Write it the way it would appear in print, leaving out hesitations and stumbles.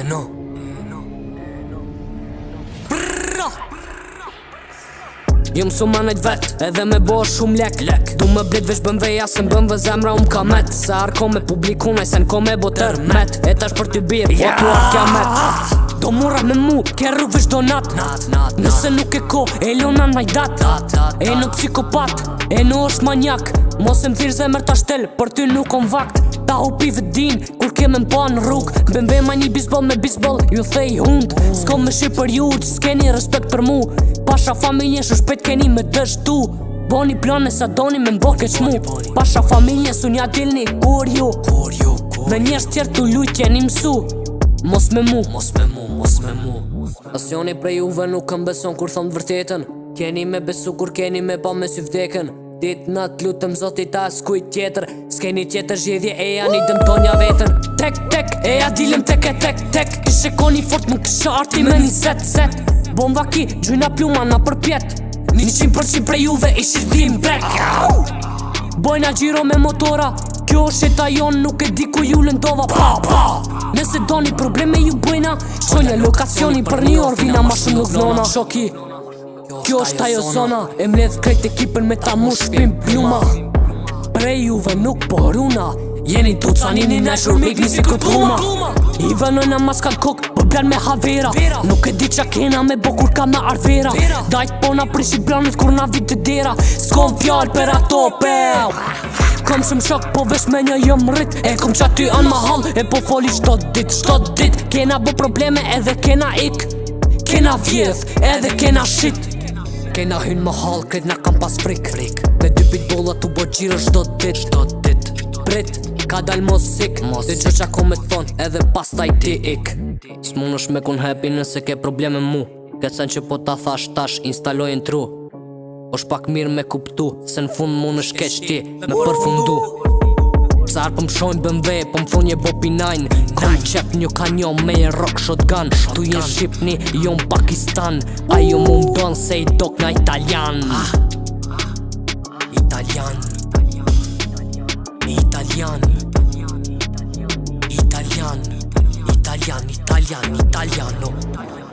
No. Jëm su manajt vet, edhe me bo shumë lek Du me blit vesh bëmveja se m'bëmve zemra ka met Se arko me publikunaj se n'ko me bo tërmet E tash për t'i birë, po t'u kja met Do mura me mu, kerru vesh do nat Nëse nuk e ko, e lona najdat E në psikopat, e në është manjak Mos e m'thirë zemër t'a shtel, për ty nuk on vakt Ta hupi vëdin, kur keme m'pa në rrug Bëmve ma një bisbol me bisbol, ju thej hund S'ko me shqip për ju, që s'keni respekt për mu Pasha familje shu shpet keni me dështu Boni plane sa doni me m'bo keq mu Pasha familje su nja dilni kur ju Me njerës tjerë t'u lujt jeni mësu Mos me mu Asjoni prej juve nuk këm beson kur thom vërtetën Keni me besu kur keni me pa me sy vdekën Dit nat lutëm zotit as kujt tjetër S'keni tjetër zhjedhje e ja një dëmtonja vetën Tek, e ja dilem tek. Ishe koni fort më kësha arti me një set Bomba ki, gjujna pluma na përpjet 100% prej juve ishi dhim brek Bojna gjiro me motora Kjo është eta jon nuk e di ku ju lëndova pa Nëse do një probleme ju bojna Shonja lokacioni për një orë vina ma shumë nuk vlona Shoki Kjo është ajo zona E mledh krejt ekipën me ta mu shpim pluma Prej juve nuk poruna Jeni tuca një një shurmik një si kër pluma I vënojna maskan kok për blen me havera Nuk e di qa kena me bo kur ka me arvera Dajt pona prishi blanet kur na vit të dera S'kom fjall për ato pew Kom shumë shok po vesh me një jëm rrit E kom qa ty anë mahal e po foli shtot dit Kena bo probleme edhe kena ik Kena vjedh edhe kena shit Kena hyn mahal kret na kam pas frik Me dy pitbolla tu bo gjiro shto dit Prit ka dal mos sik Dhe që qa ko me thon edhe pas taj ti ik S'mun është me kun happy nëse ke probleme mu Këtë sen që po ta thash tash instalojnë tru Osh pak mirë me kuptu Se në fund mun është keq ti me përfundu Sarë për m'shojnë BMW, për m'thonje Bopi 9 Kom qep një kanjon me e rock shotgun Tu jen Shqipni, jo Pakistan Ajo mu m'don se i dok na Italian Italiano